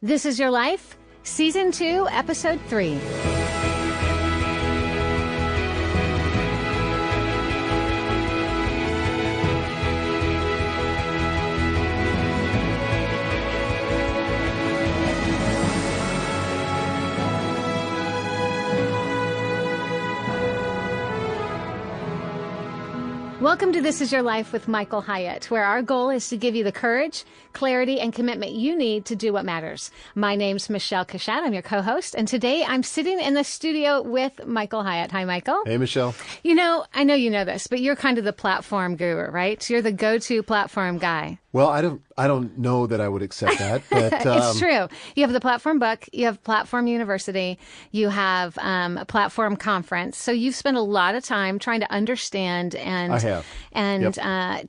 This is Your Life, Season 2, Episode 3. Welcome to This Is Your Life with Michael Hyatt, where our goal is to give you the courage, clarity, and commitment you need to do what matters. My name's Michelle Cachat. I'm your co-host, and today I'm sitting in the studio with Michael Hyatt. Hi, Michael. Hey, Michelle. You know, I know you know this, but you're kind of the platform guru, right? You're the go-to platform guy. Well, I don't know that I would accept that, but it's true. You have the Platform Book, you have Platform University, you have a Platform Conference. So you've spent a lot of time trying to understand and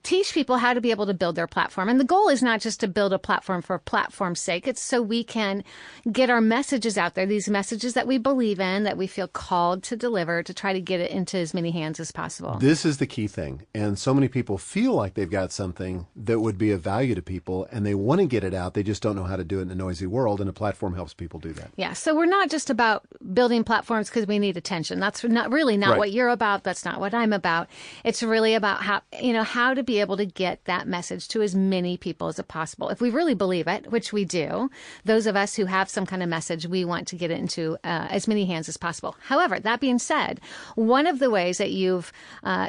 teach people how to be able to build their platform. And the goal is not just to build a platform for platform's sake. It's so we can get our messages out there, these messages that we believe in, that we feel called to deliver, to try to get it into as many hands as possible. This is the key thing. And so many people feel like they've got something that would be of value to people, and they want to get it out. They just don't know how to do it in a noisy world, and a platform helps people do that. Yeah. So we're not just about building platforms because we need attention. That's not Right. what you're about. That's not what I'm about. It's really about how to be able to get that message to as many people as possible. If we really believe it, which we do, those of us who have some kind of message, we want to get it into as many hands as possible. However, that being said, one of the ways that you've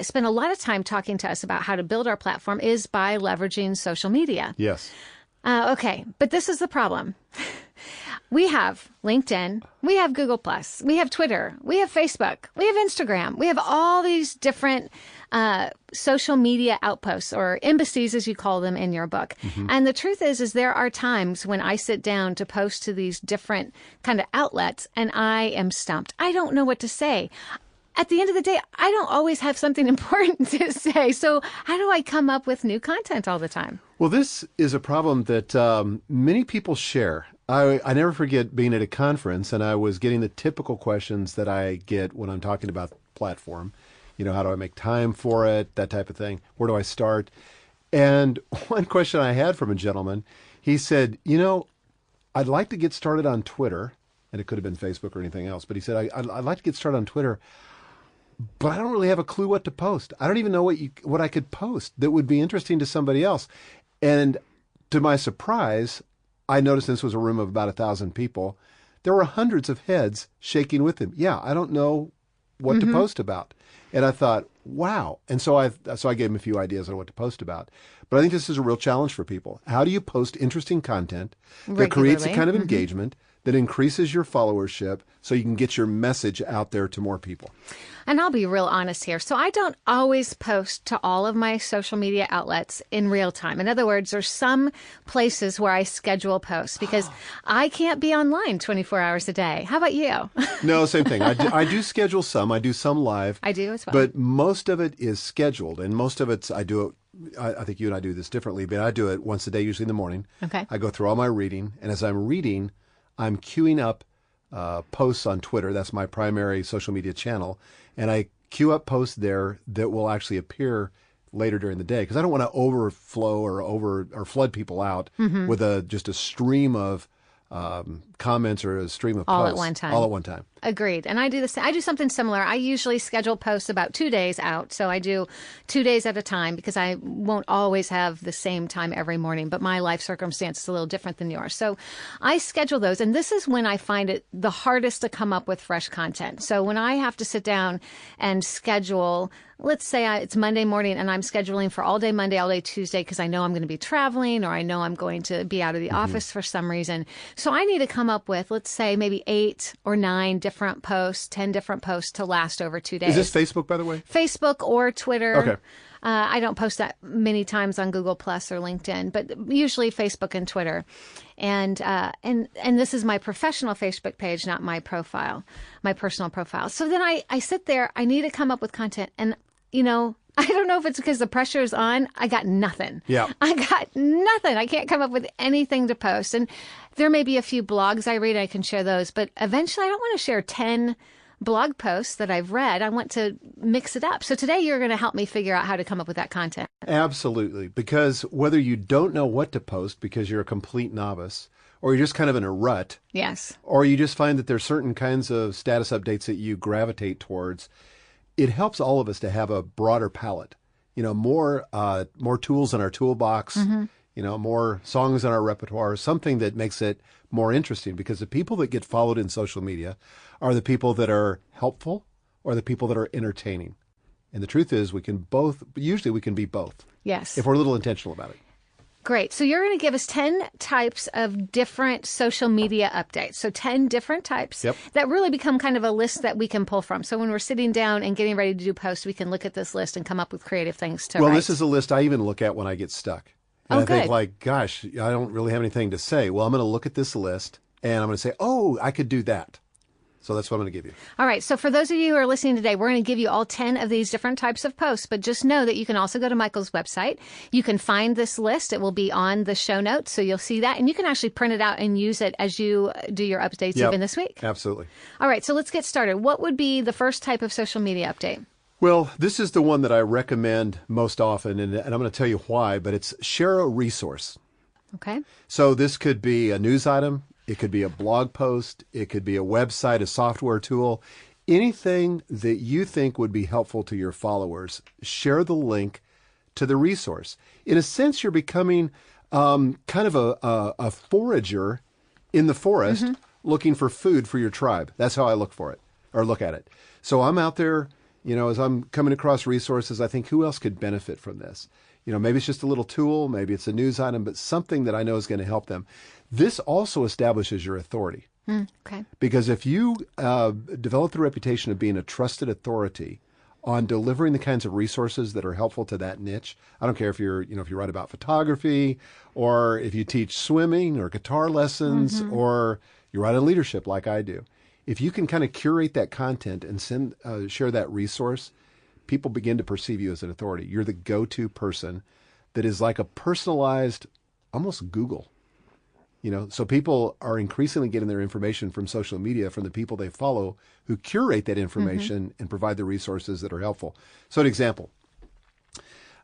spent a lot of time talking to us about how to build our platform is by leveraging social media. Yes. Okay, but this is the problem. We have LinkedIn, we have Google+, we have Twitter, we have Facebook, we have Instagram, we have all these different social media outposts, or embassies as you call them in your book. Mm-hmm. And the truth is there are times when I sit down to post to these different kind of outlets and I am stumped. I don't know what to say. At the end of the day, I don't always have something important to say. So how do I come up with new content all the time? Well, this is a problem that many people share. I never forget being at a conference, and I was getting the typical questions that I get when I'm talking about the platform. You know, how do I make time for it? That type of thing. Where do I start? And one question I had from a gentleman, he said, you know, I'd like to get started on Twitter, and it could have been Facebook or anything else, but he said, I'd like to get started on Twitter, but I don't really have a clue what to post. I don't even know what I could post that would be interesting to somebody else. And to my surprise, I noticed this was a room of about 1,000 people. There were hundreds of heads shaking with him. Yeah, I don't know what to post about. And I thought, wow. And so I gave him a few ideas on what to post about. But I think this is a real challenge for people. How do you post interesting content that creates a kind of engagement that increases your followership so you can get your message out there to more people? And I'll be real honest here. So I don't always post to all of my social media outlets in real time. In other words, there's some places where I schedule posts because I can't be online 24 hours a day. How about you? No, same thing. I do schedule some. I do some live. I do as well. But most of it is scheduled, and most of it's I do it. I think you and I do this differently, but I do it once a day, usually in the morning. Okay. I go through all my reading, and as I'm reading, I'm queuing up posts on Twitter. That's my primary social media channel. And I queue up posts there that will actually appear later during the day because I don't want to overflow or flood people out with just a stream of comments or a stream of all posts. All at one time. Agreed. And I do this. I do something similar. I usually schedule posts about 2 days out. So I do 2 days at a time because I won't always have the same time every morning. But my life circumstance is a little different than yours. So I schedule those. And this is when I find it the hardest to come up with fresh content. So when I have to sit down and schedule, let's say it's Monday morning and I'm scheduling for all day Monday, all day Tuesday because I know I'm going to be traveling or I know I'm going to be out of the office for some reason. So I need to come up with, let's say, maybe 8 or 9 different posts, 10 different posts to last over 2 days. Is this Facebook, by the way? Facebook or Twitter. Okay. I don't post that many times on Google Plus or LinkedIn, but usually Facebook and Twitter. And this is my professional Facebook page, not my profile, my personal profile. So then I sit there, I need to come up with content. And, you know, I don't know if it's because the pressure is on. I got nothing. Yeah. I got nothing. I can't come up with anything to post. And there may be a few blogs I read. I can share those. But eventually I don't want to share 10 blog posts that I've read. I want to mix it up. So today you're going to help me figure out how to come up with that content. Absolutely. Because whether you don't know what to post because you're a complete novice, or you're just kind of in a rut, Yes. or you just find that there's certain kinds of status updates that you gravitate towards, it helps all of us to have a broader palette. More tools in our toolbox, more songs in our repertoire, something that makes it more interesting, because the people that get followed in social media are the people that are helpful or the people that are entertaining. And the truth is usually we can be both. Yes. If we're a little intentional about it. Great. So you're going to give us 10 types of different social media updates. So 10 different types that really become kind of a list that we can pull from. So when we're sitting down and getting ready to do posts, we can look at this list and come up with creative things to write. Well, this is a list I even look at when I get stuck. And I good. think like, gosh, I don't really have anything to say. Well, I'm going to look at this list and I'm going to say, oh, I could do that. So that's what I'm going to give you. All right. So for those of you who are listening today, we're going to give you all 10 of these different types of posts. But just know that you can also go to Michael's website. You can find this list. It will be on the show notes. So you'll see that. And you can actually print it out and use it as you do your updates even this week. Absolutely. All right. So let's get started. What would be the first type of social media update? Well, this is the one that I recommend most often. And I'm going to tell you why. But it's share a resource. Okay. So this could be a news item. It could be a blog post. It could be a website, a software tool, anything that you think would be helpful to your followers. Share the link to the resource. In a sense, you're becoming kind of a forager in the forest looking for food for your tribe. That's how I look at it. So I'm out there, as I'm coming across resources, I think, who else could benefit from this? Maybe it's just a little tool, maybe it's a news item, but something that I know is going to help them. This also establishes your authority. Okay. Because if you develop the reputation of being a trusted authority on delivering the kinds of resources that are helpful to that niche, I don't care if if you write about photography, or if you teach swimming or guitar lessons, or you write on leadership like I do. If you can kind of curate that content and share that resource, people begin to perceive you as an authority. You're the go-to person that is like a personalized, almost Google. So people are increasingly getting their information from social media, from the people they follow, who curate that information and provide the resources that are helpful. So an example,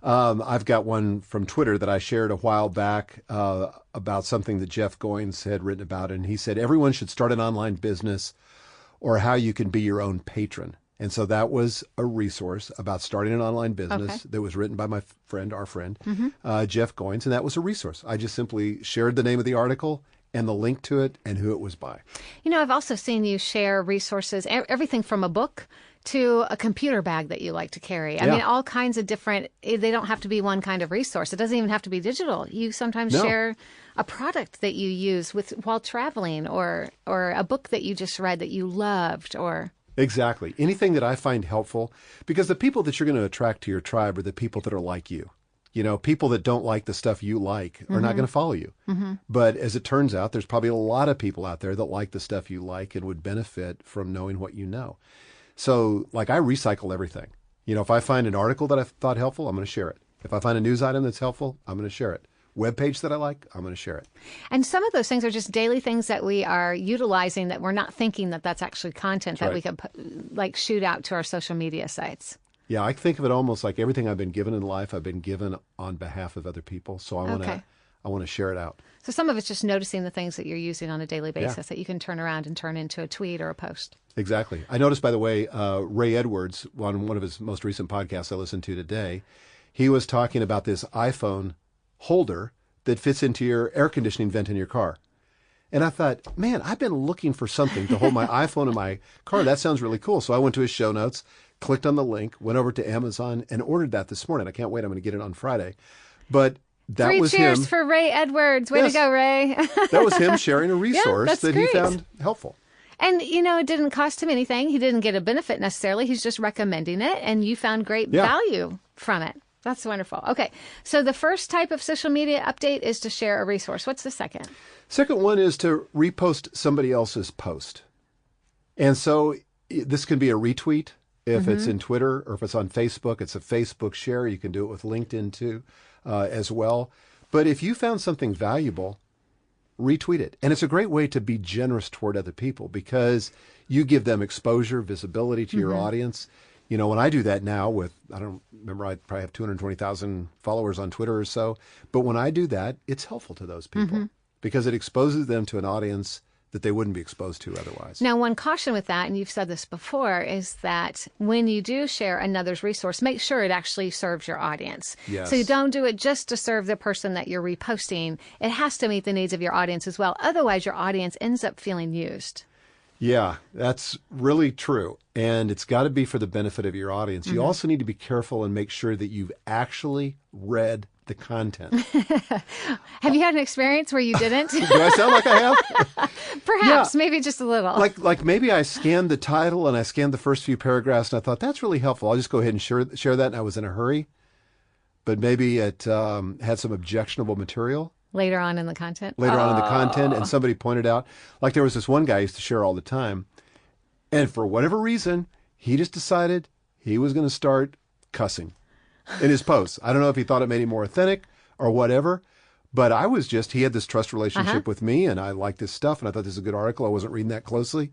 I've got one from Twitter that I shared a while back about something that Jeff Goins had written about. And he said, everyone should start an online business, or how you can be your own patron. And so that was a resource about starting an online business that was written by our friend, Jeff Goins. And that was a resource. I just simply shared the name of the article and the link to it and who it was by. I've also seen you share resources, everything from a book to a computer bag that you like to carry. I mean, all kinds of different, they don't have to be one kind of resource. It doesn't even have to be digital. You sometimes share a product that you use while traveling, or a book that you just read that you loved, or... Exactly. Anything that I find helpful, because the people that you're going to attract to your tribe are the people that are like you. People that don't like the stuff you like are not going to follow you. But as it turns out, there's probably a lot of people out there that like the stuff you like and would benefit from knowing what you know. So, like, I recycle everything. If I find an article that I thought helpful, I'm going to share it. If I find a news item that's helpful, I'm going to share it. Web page that I like, I'm going to share it. And some of those things are just daily things that we are utilizing that we're not thinking that that's actually content that we could shoot out to our social media sites. Yeah, I think of it almost like everything I've been given in life, I've been given on behalf of other people. So I want to share it out. So some of it's just noticing the things that you're using on a daily basis that you can turn around and turn into a tweet or a post. Exactly. I noticed, by the way, Ray Edwards, on one of his most recent podcasts I listened to today, he was talking about this iPhone holder that fits into your air conditioning vent in your car. And I thought, man, I've been looking for something to hold my iPhone in my car. That sounds really cool. So I went to his show notes, clicked on the link, went over to Amazon, and ordered that this morning. I can't wait. I'm going to get it on Friday. But that was him. 3 cheers for Ray Edwards. Way to go, Ray. That was him sharing a resource that he found helpful. And, it didn't cost him anything. He didn't get a benefit necessarily. He's just recommending it, and you found great value from it. That's wonderful. Okay. So the first type of social media update is to share a resource. What's the second? Second one is to repost somebody else's post. And so this can be a retweet if it's in Twitter, or if it's on Facebook, it's a Facebook share. You can do it with LinkedIn too, as well. But if you found something valuable, retweet it. And it's a great way to be generous toward other people, because you give them exposure, visibility to your audience. When I do that now I don't remember, I probably have 220,000 followers on Twitter or so. But when I do that, it's helpful to those people. because it exposes them to an audience that they wouldn't be exposed to otherwise. Now, one caution with that, and you've said this before, is that when you do share another's resource, make sure it actually serves your audience. Yes. So you don't do it just to serve the person that you're reposting. It has to meet the needs of your audience as well. Otherwise, your audience ends up feeling used. Yeah, that's really true. And it's got to be for the benefit of your audience. You also need to be careful and make sure that you've actually read the content. Have you had an experience where you didn't? Do I sound like I have? Perhaps, maybe just a little. Like maybe I scanned the title and I scanned the first few paragraphs and I thought, that's really helpful. I'll just go ahead and share that. And I was in a hurry. But maybe it had some objectionable material. Later on in the content? And somebody pointed out, like there was this one guy I used to share all the time, and for whatever reason, he just decided he was going to start cussing in his posts. I don't know if he thought it made him more authentic or whatever, but he had this trust relationship with me, and I liked his stuff, and I thought this was a good article. I wasn't reading that closely,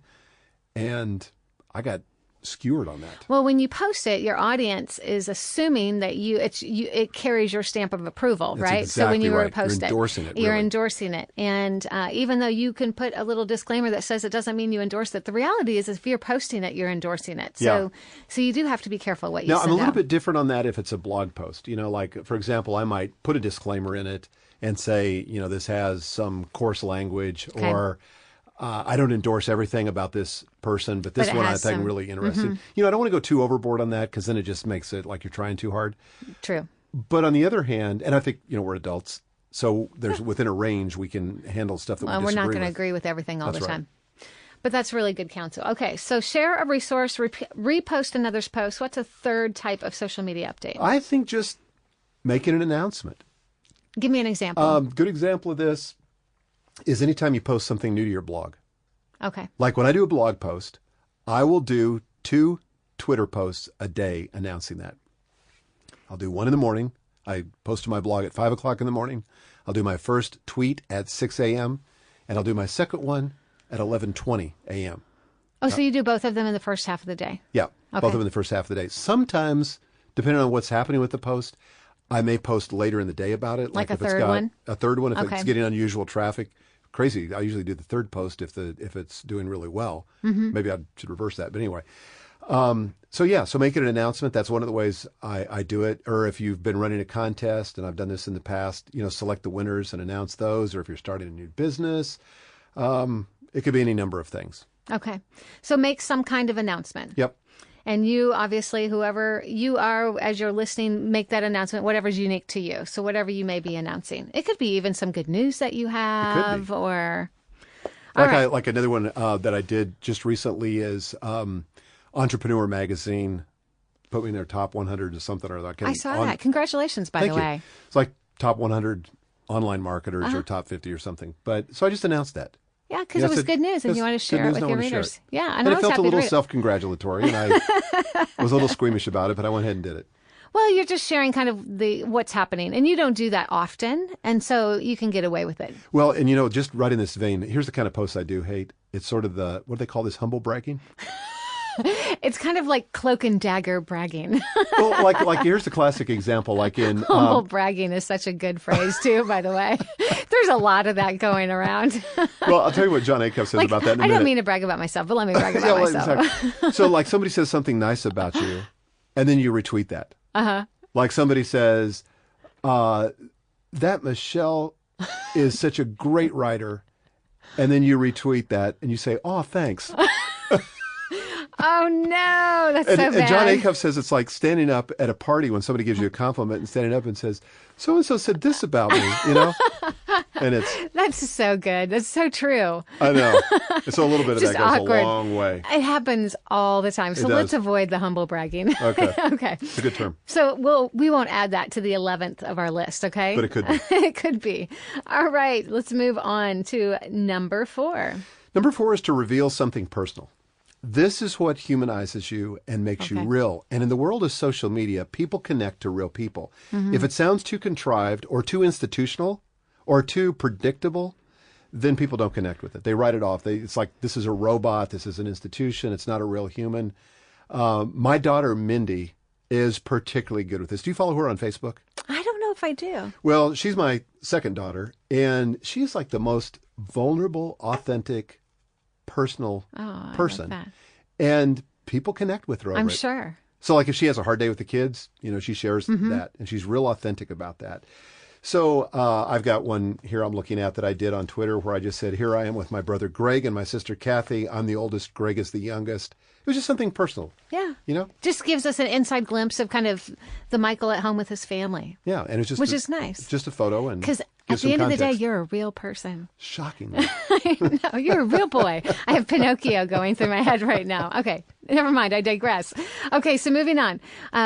and I got skewered on that. Well, when you post it, your audience is assuming that it carries your stamp of approval, That's right? Exactly so when you right. repost You're endorsing it. You're really. endorsing it. And even though you can put a little disclaimer that says it doesn't mean you endorse it, the reality is if you're posting it, you're endorsing it. So you do have to be careful what you Now, send I'm a little out. bit different on that if it's a blog post. Like, for example, I might put a disclaimer in it and say, this has some coarse language or I don't endorse everything about this person, but this one I think really interesting. I don't want to go too overboard on that because then it just makes it like you're trying too hard. True. But on the other hand, and I think, we're adults, so there's within a range we can handle stuff that we disagree with. We're not going to agree with everything all the right. time. But that's really good counsel. Okay, so share a resource, repost another's post. What's a third type of social media update? I think just making an announcement. Give me an example. Good example of this is anytime you post something new to your blog. Okay. Like when I do a blog post, I will do 2 Twitter posts a day announcing that. I'll do one in the morning. I post to my blog at 5 o'clock in the morning. I'll do my first tweet at 6 a.m. and I'll do my second one at 11:20 a.m. Oh, so you do both of them in the first half of the day? Yeah, both of them in the first half of the day. Sometimes, depending on what's happening with the post, I may post later in the day about it. Like a if it's third got one? A third one if Okay. it's getting unusual traffic. Crazy. I usually do the third post if it's doing really well. Maybe I should reverse that. But anyway. So make it an announcement. That's one of the ways I do it. Or if you've been running a contest, and I've done this in the past, select the winners and announce those. Or if you're starting a new business, it could be any number of things. Okay. So make some kind of announcement. Yep. And you, obviously, whoever you are, as you're listening, make that announcement, whatever's unique to you. So whatever you may be announcing. It could be even some good news that you have or... Like another one that I did just recently is Entrepreneur Magazine put me in their top 100 or something. I saw that. Congratulations, by the way. It's like top 100 online marketers or top 50 or something. So I just announced that. Yeah, because it was good news and you want to share it with your readers. Yeah, and it felt a little self-congratulatory, and I was a little squeamish about it, but I went ahead and did it. Well, you're just sharing kind of what's happening, and you don't do that often, and so you can get away with it. Well, and just right in this vein, here's the kind of posts I do hate. It's sort of what do they call this, humble bragging? It's kind of like cloak and dagger bragging. Well, like here's the classic example. Like in humble bragging is such a good phrase too. By the way, there's a lot of that going around. Well, I'll tell you what John Acuff says about that in a minute. I don't mean to brag about myself, but let me brag about myself. Exactly. So, like somebody says something nice about you, and then you retweet that. Like somebody says, "That Michelle is such a great writer," and then you retweet that, and you say, "Oh, thanks." Oh, no, that's so bad. And John Acuff says it's like standing up at a party when somebody gives you a compliment and standing up and says, so-and-so said this about me, And That's so good. That's so true. I know. So a little bit of that goes awkward. a long way. It happens all the time. So let's avoid the humble bragging. Okay. Okay. It's a good term. So we won't add that to the 11th of our list, okay? But it could be. It could be. All right. Let's move on to number 4. Number 4 is to reveal something personal. This is what humanizes you and makes you real. And in the world of social media, people connect to real people. If it sounds too contrived or too institutional or too predictable, then people don't connect with it. They write it off. It's like, this is a robot. This is an institution. It's not a real human. My daughter, Mindy, is particularly good with this. Do you follow her on Facebook? I don't know if if I do. Well, she's my second daughter, and she's like the most vulnerable, authentic, personal person. I love that. And people connect with her over I'm it. sure. So like if she has a hard day with the kids, she shares that, and she's real authentic about that. So I've got one here I'm looking at that I did on Twitter where I just said, here I am with my brother Greg and my sister Kathy. I'm the oldest. Greg is the youngest. It was just something personal. Yeah. You know? Just gives us an inside glimpse of kind of the Michael at home with his family. Yeah. And it's just which is nice. Just a photo. And because at gives the some end of the day, context. you're a real person. Shockingly. No, you're a real boy. I have Pinocchio going through my head right now. Okay. Never mind. I digress. Okay. So moving on.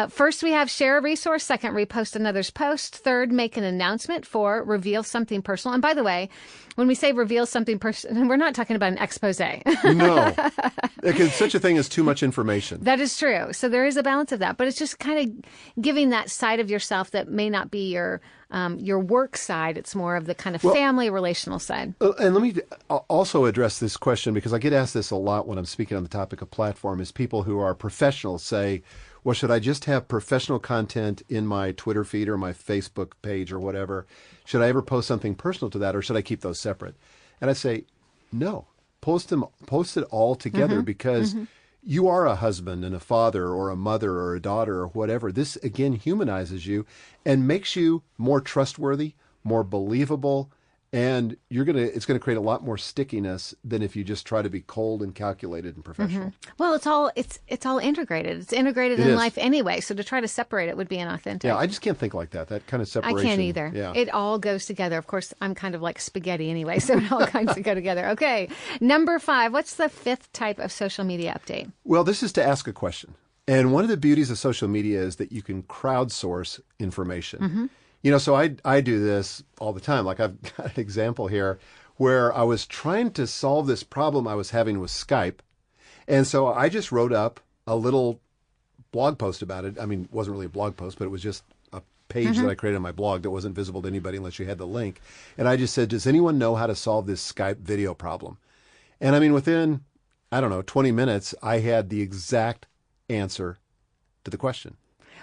First, we have share a resource. Second, repost another's post. Third, make an announcement. 4, reveal something personal. And by the way, when we say reveal something personal, we're not talking about an expose. No. Because such a thing as too much information. That is true. So there is a balance of that, but it's just kind of giving that side of yourself that may not be your work side. It's more of the kind of family relational side. And let me also address this question because I get asked this a lot when I'm speaking on the topic of platform is people who are professionals say, well, should I just have professional content in my Twitter feed or my Facebook page or whatever? Should I ever post something personal to that or should I keep those separate? And I say, no, post it all together because you are a husband and a father or a mother or a daughter or whatever. This, again, humanizes you and makes you more trustworthy, more believable, and it's going to create a lot more stickiness than if you just try to be cold and calculated and professional. Well, it's all integrated. It's integrated in life anyway. So to try to separate it would be inauthentic. Yeah, I just can't think like that. That kind of separation. I can't either. Yeah. It all goes together. Of course, I'm kind of like spaghetti anyway, so it all kinds of go together. Okay, number 5. What's the 5th type of social media update? Well, this is to ask a question. And one of the beauties of social media is that you can crowdsource information. So I do this all the time. Like I've got an example here where I was trying to solve this problem I was having with Skype. And so I just wrote up a little blog post about it. I mean, it wasn't really a blog post, but it was just a page that I created on my blog that wasn't visible to anybody unless you had the link. And I just said, does anyone know how to solve this Skype video problem? And I mean, within, 20 minutes, I had the exact answer to the question.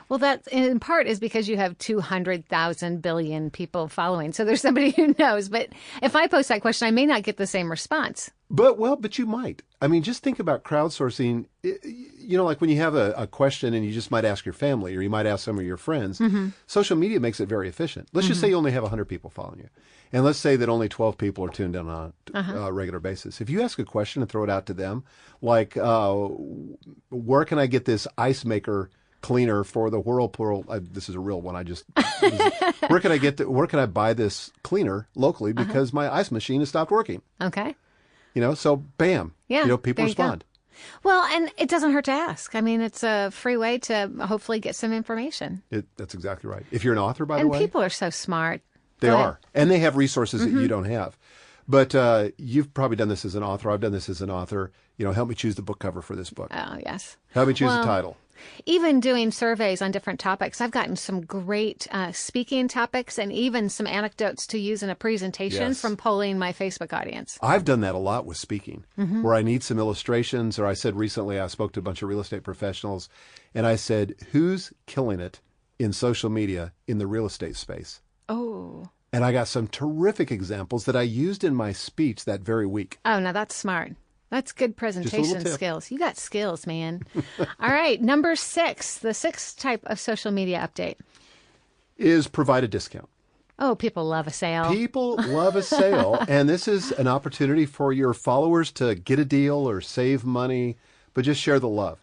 Well, that in part is because you have 200,000 billion people following. So there's somebody who knows. But if I post that question, I may not get the same response. But you might. I mean, just think about crowdsourcing. Like when you have a question and you just might ask your family or you might ask some of your friends. Social media makes it very efficient. Let's just say you only have 100 people following you. And let's say that only 12 people are tuned in on a regular basis. If you ask a question and throw it out to them, like, where can I get this ice maker cleaner for the Whirlpool? This is a real one. Where can I buy this cleaner locally because my ice machine has stopped working? Okay. So bam. Yeah. People respond. Well, and it doesn't hurt to ask. I mean, it's a free way to hopefully get some information. That's exactly right. If you're an author, by the and way. people are so smart. They are. And they have resources that you don't have. But you've probably done this as an author. I've done this as an author. Help me choose the book cover for this book. Oh, yes. Help me choose the title. Even doing surveys on different topics, I've gotten some great speaking topics and even some anecdotes to use in a presentation from polling my Facebook audience. I've done that a lot with speaking, where I need some illustrations. Or I said recently, I spoke to a bunch of real estate professionals, and I said, who's killing it in social media in the real estate space? Oh. And I got some terrific examples that I used in my speech that very week. Oh, now that's smart. That's good presentation skills. You got skills, man. All right. Number 6, the 6th type of social media update is provide a discount. Oh, people love a sale. People love a sale. And this is an opportunity for your followers to get a deal or save money, but just share the love.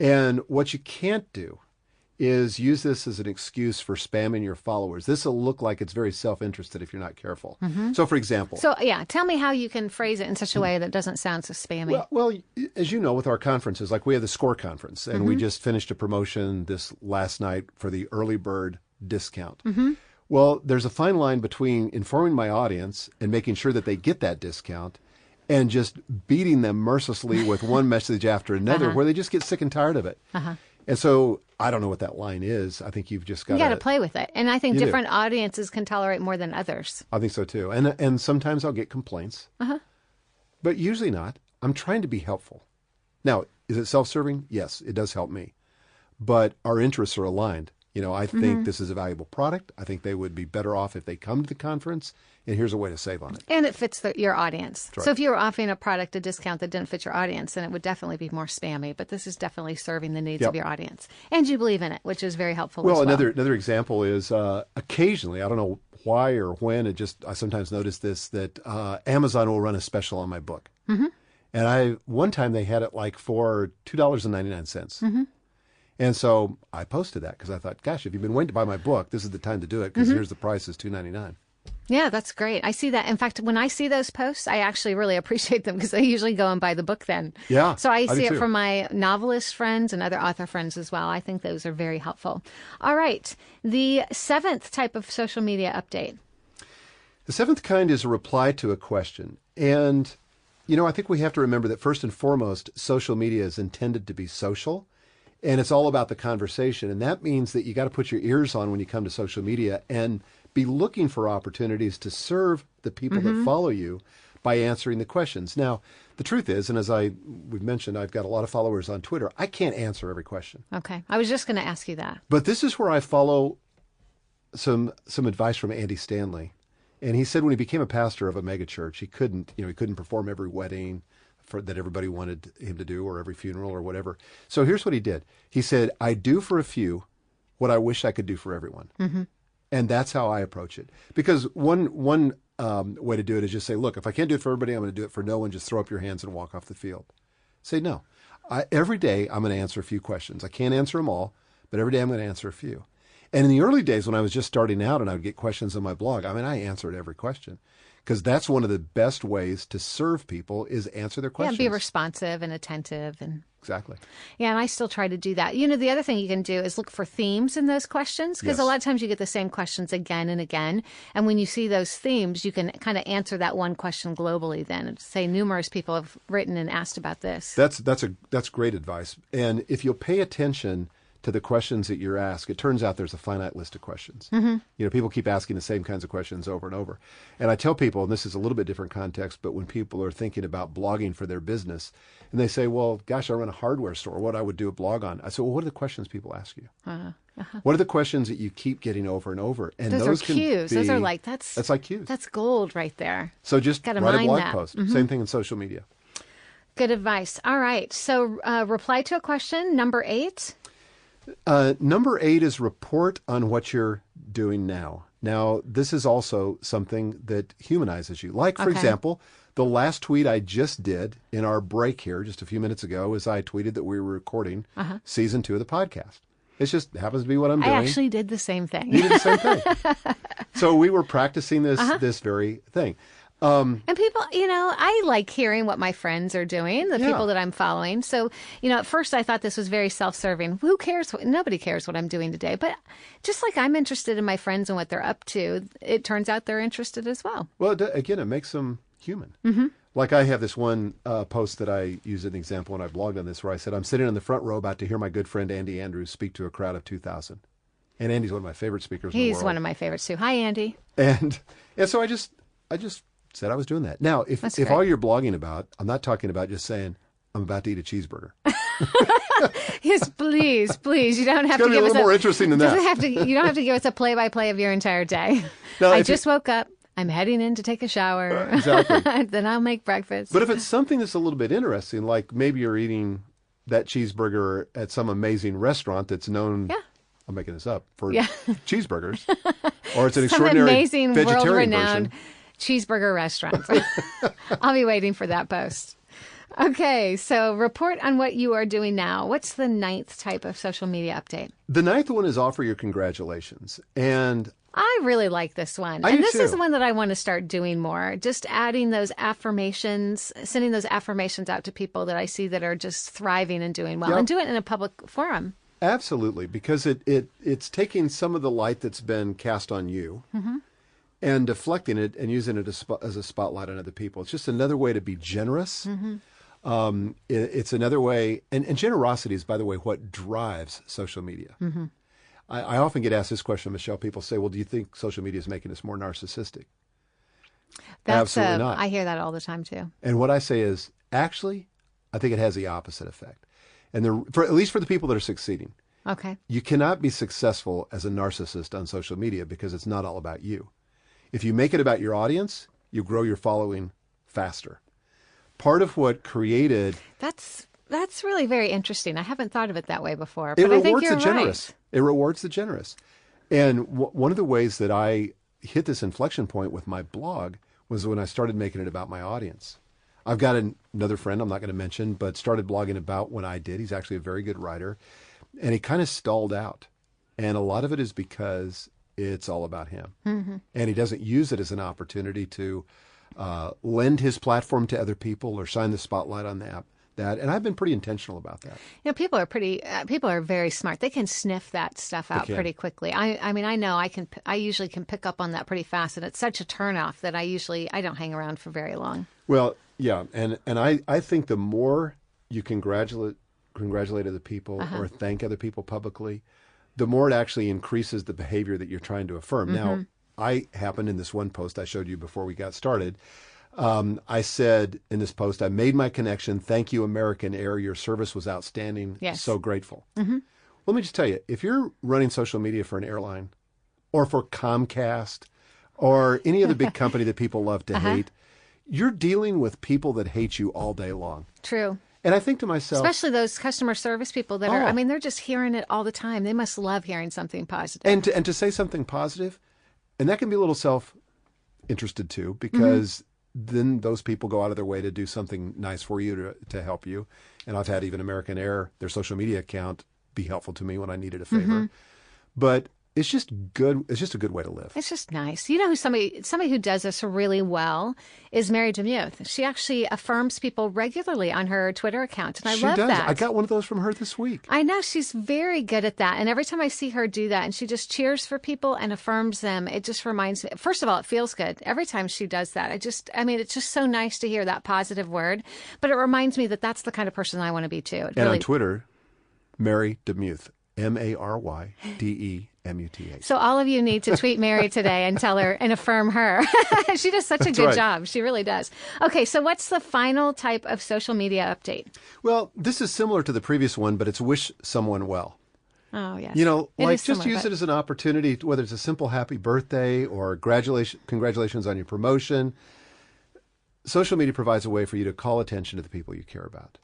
And what you can't do is use this as an excuse for spamming your followers. This will look like it's very self-interested if you're not careful. So, for example. So, tell me how you can phrase it in such a way that doesn't sound so spammy. Well, as you know, with our conferences, like we have the SCORE conference, and we just finished a promotion this last night for the early bird discount. Well, there's a fine line between informing my audience and making sure that they get that discount and just beating them mercilessly with one message after another where they just get sick and tired of it. And so I don't know what that line is. I think you've just got to play with it. And I think different audiences can tolerate more than others. I think so too. And sometimes I'll get complaints, but usually not. I'm trying to be helpful. Now, is it self-serving? Yes, it does help me. But our interests are aligned. I think this is a valuable product. I think they would be better off if they come to the conference, and here's a way to save on it. And it fits your audience. Right. So if you were offering a product, a discount that didn't fit your audience, then it would definitely be more spammy. But this is definitely serving the needs of your audience. And you believe in it, which is very helpful as well. Another example is occasionally, I don't know why or when, I sometimes notice this, that Amazon will run a special on my book. And one time they had it like for $2.99. And so I posted that because I thought, gosh, if you've been waiting to buy my book, this is the time to do it because here's the price is $2.99. Yeah, that's great. I see that. In fact, when I see those posts, I actually really appreciate them because I usually go and buy the book then. Yeah. So I see it from my novelist friends and other author friends as well. I think those are very helpful. All right. The 7th type of social media update. The 7th kind is a reply to a question. And, I think we have to remember that first and foremost, social media is intended to be social. And it's all about the conversation. And that means that you got to put your ears on when you come to social media and be looking for opportunities to serve the people that follow you by answering the questions. Now, the truth is, and as we've mentioned, I've got a lot of followers on Twitter. I can't answer every question. Okay. I was just going to ask you that. But this is where I follow some advice from Andy Stanley. And he said when he became a pastor of a mega church, he couldn't perform every wedding that everybody wanted him to do or every funeral or whatever. So here's what he did. He said, I do for a few what I wish I could do for everyone. And that's how I approach it. Because one way to do it is just say, look, if I can't do it for everybody, I'm going to do it for no one. Just throw up your hands and walk off the field. Say no. Every day I'm going to answer a few questions. I can't answer them all, but every day I'm going to answer a few. And in the early days when I was just starting out and I would get questions on my blog, I answered every question. Because that's one of the best ways to serve people is answer their questions. Yeah, be responsive and attentive. Exactly. Yeah, and I still try to do that. The other thing you can do is look for themes in those questions because a lot of times you get the same questions again and again. And when you see those themes, you can kind of answer that one question globally then and say numerous people have written and asked about this. That's great advice. And if you'll pay attention to the questions that you're asked, it turns out there's a finite list of questions. People keep asking the same kinds of questions over and over. And I tell people, and this is a little bit different context, but when people are thinking about blogging for their business, and they say, well, gosh, I run a hardware store, what I would do a blog on. I say, well, what are the questions people ask you? What are the questions that you keep getting over and over? And those are cues. Those are like, that's like cues. That's gold right there. So just write a blog post. Same thing in social media. Good advice. All right. So reply to a question, number 8. Number 8 is report on what you're doing now. Now, this is also something that humanizes you. Like, for example, the last tweet I just did in our break here just a few minutes ago is I tweeted that we were recording season 2 of the podcast. It just happens to be what I'm doing. I actually did the same thing. You did the same thing. So we were practicing this very thing. And people, I like hearing what my friends are doing, the people that I'm following. So, at first I thought this was very self-serving. Who cares? Nobody cares what I'm doing today. But just like I'm interested in my friends and what they're up to, it turns out they're interested as well. Well, again, it makes them human. Like I have this one post that I use as an example when I blogged on this where I said, I'm sitting in the front row about to hear my good friend Andy Andrews speak to a crowd of 2,000. And Andy's one of my favorite speakers in the world. He's one of my favorites too. Hi, Andy. And so I just said I was doing that. Now, if all you're blogging about, I'm not talking about just saying, I'm about to eat a cheeseburger. Yes, please. You don't have to give us a little more interesting than that. You don't have to give us a play-by-play of your entire day. Now, I just woke up. I'm heading in to take a shower. Exactly. Then I'll make breakfast. But if it's something that's a little bit interesting, like maybe you're eating that cheeseburger at some amazing restaurant that's known, I'm making this up, for cheeseburgers, or it's an extraordinary amazing vegetarian world-renowned version. Cheeseburger restaurant. I'll be waiting for that post. Okay, so report on what you are doing now. What's the 9th type of social media update? The 9th one is offer your congratulations. And I really like this one. I and do this too. is the one that I want to start doing more. Just adding those affirmations, sending those affirmations out to people that I see that are just thriving and doing well, and do it in a public forum. Absolutely, because it's taking some of the light that's been cast on you and deflecting it and using it as a spotlight on other people. It's just another way to be generous. It's another way, and generosity is, by the way, what drives social media. I often get asked this question, Michelle. People say, well, do you think social media is making us more narcissistic? Absolutely not. I hear that all the time, too. And what I say is, actually, I think it has the opposite effect. And at least for the people that are succeeding. Okay. You cannot be successful as a narcissist on social media because it's not all about you. If you make it about your audience, you grow your following faster. Part of what created... That's really very interesting. I haven't thought of it that way before, It but I think rewards you're the generous. right. It rewards the generous. And one of the ways that I hit this inflection point with my blog was when I started making it about my audience. I've got another friend I'm not going to mention, but started blogging about when I did. He's actually a very good writer. And he kind of stalled out. And a lot of it is because it's all about him. Mm-hmm. And he doesn't use it as an opportunity to lend his platform to other people or shine the spotlight on that. And I've been pretty intentional about that. You know, people are very smart. They can sniff that stuff out pretty quickly. I mean, I know I usually can pick up on that pretty fast, and it's such a turnoff that I don't hang around for very long. Well, yeah, and I think the more you congratulate other people or thank other people publicly, the more it actually increases the behavior that you're trying to affirm. Mm-hmm. Now, I happened in this one post I showed you before we got started. I said in this post, I made my connection. Thank you, American Air. Your service was outstanding. Yes. So grateful. Mm-hmm. Let me just tell you, if you're running social media for an airline or for Comcast or any other big company that people love to hate, you're dealing with people that hate you all day long. True. And I think to myself... Especially those customer service people that are, they're just hearing it all the time. They must love hearing something positive. And to say something positive, and that can be a little self-interested too, because... then those people go out of their way to do something nice for you, to help you. And I've had even American Air, their social media account, be helpful to me when I needed a favor. Mm-hmm. But it's just good. It's just a good way to live. It's just nice. You know who somebody who does this really well is Mary DeMuth. She actually affirms people regularly on her Twitter account, and I love that. I got one of those from her this week. I know, she's very good at that. And every time I see her do that, and she just cheers for people and affirms them, it just reminds me. First of all, it feels good every time she does that. It's just so nice to hear that positive word. But it reminds me that that's the kind of person I want to be too. On Twitter, Mary DeMuth, MaryDeMuth. So all of you need to tweet Mary today and tell her and affirm her. She does such a good job. She really does. Okay, so what's the final type of social media update? Well, this is similar to the previous one, but it's wish someone well. Oh, yes. You know, just use it as an opportunity, whether it's a simple happy birthday or congratulations on your promotion. Social media provides a way for you to call attention to the people you care about.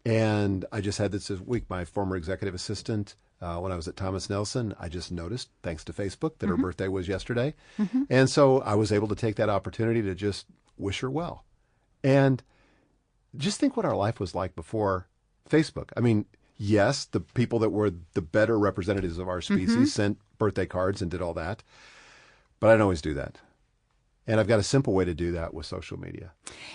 And I just had this week, my former executive assistant, when I was at Thomas Nelson, I just noticed, thanks to Facebook, that her birthday was yesterday. Mm-hmm. And so I was able to take that opportunity to just wish her well. And just think what our life was like before Facebook. I mean, yes, the people that were the better representatives of our species sent birthday cards and did all that. But I don't always do that. And I've got a simple way to do that with social media.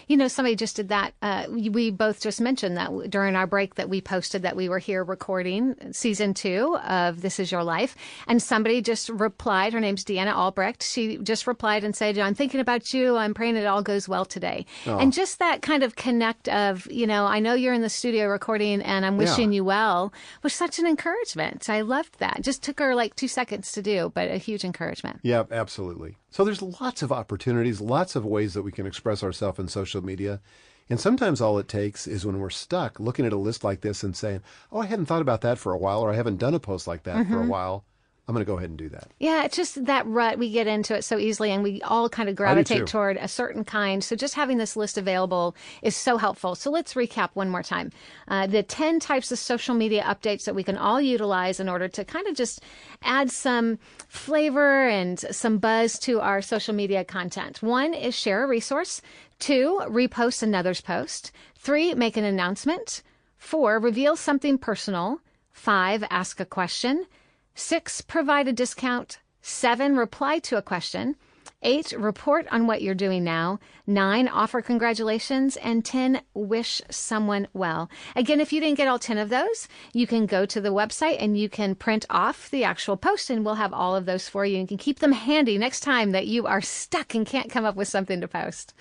You know, somebody just did that. We both just mentioned that during our break that we posted that we were here recording season 2 of This Is Your Life. And somebody just replied. Her name's Deanna Albrecht. She just replied and said, I'm thinking about you. I'm praying it all goes well today. Oh. And just that kind of connect of, you know, I know you're in the studio recording and I'm wishing you well was such an encouragement. I loved that. Just took her like 2 seconds to do, but a huge encouragement. Yeah, absolutely. So there's lots of opportunities, lots of ways that we can express ourselves in social media. And sometimes all it takes is when we're stuck looking at a list like this and saying, oh, I hadn't thought about that for a while, or I haven't done a post like that for a while. I'm going to go ahead and do that. Yeah, it's just that rut. We get into it so easily and we all kind of gravitate toward a certain kind. So just having this list available is so helpful. So let's recap one more time. The 10 types of social media updates that we can all utilize in order to kind of just add some flavor and some buzz to our social media content. 1 is share a resource. 2, repost another's post. 3, make an announcement. 4, reveal something personal. 5, ask a question. 6, provide a discount. 7, reply to a question. 8, report on what you're doing now. 9, offer congratulations. And 10, wish someone well. Again, if you didn't get all 10 of those, you can go to the website and you can print off the actual post and we'll have all of those for you. You can keep them handy next time that you are stuck and can't come up with something to post.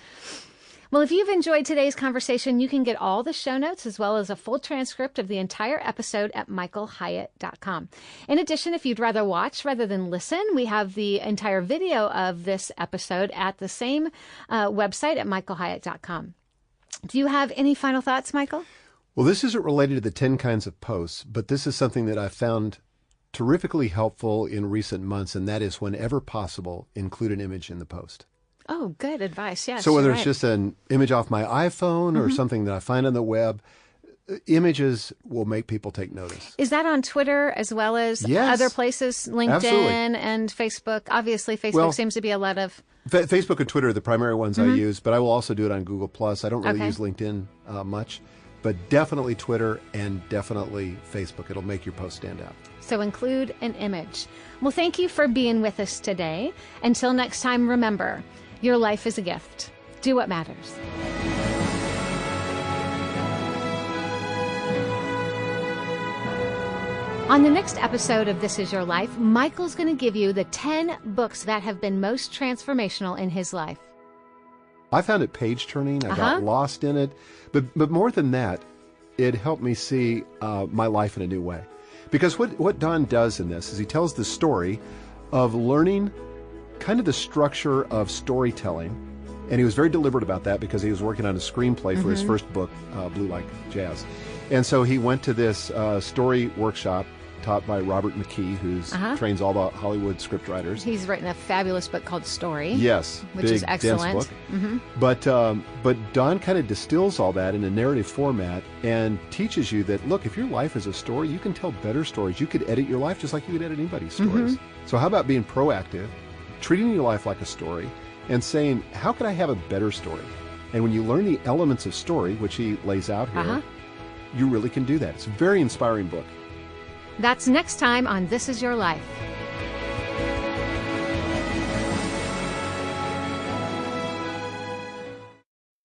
Well, if you've enjoyed today's conversation, you can get all the show notes as well as a full transcript of the entire episode at michaelhyatt.com. In addition, if you'd rather watch rather than listen, we have the entire video of this episode at the same website at michaelhyatt.com. Do you have any final thoughts, Michael? Well, this isn't related to the 10 kinds of posts, but this is something that I found terrifically helpful in recent months, and that is whenever possible, include an image in the post. Oh, good advice. Yes. So whether you're it's right. just an image off my iPhone or something that I find on the web, images will make people take notice. Is that on Twitter as well as Yes. other places, LinkedIn Absolutely. and Facebook? Obviously, Facebook Well, seems to be a lot of. Facebook and Twitter are the primary ones I use, but I will also do it on Google+. I don't really Okay. use LinkedIn much, but definitely Twitter and definitely Facebook. It'll make your post stand out. So include an image. Well, thank you for being with us today. Until next time, remember, your life is a gift. Do what matters. On the next episode of This Is Your Life, Michael's going to give you the 10 books that have been most transformational in his life. I found it page turning. I got lost in it, but more than that, it helped me see my life in a new way. Because what Don does in this is he tells the story of learning kind of the structure of storytelling, and he was very deliberate about that because he was working on a screenplay for his first book, Blue Like Jazz, and so he went to this story workshop taught by Robert McKee, who's trains all the Hollywood scriptwriters. He's written a fabulous book called Story. Yes, which big, is excellent. dense book. But Don kind of distills all that in a narrative format and teaches you that, look, if your life is a story, you can tell better stories. You could edit your life just like you could edit anybody's stories. So how about being proactive, treating your life like a story, and saying, how could I have a better story? And when you learn the elements of story, which he lays out here, you really can do that. It's a very inspiring book. That's next time on This Is Your Life.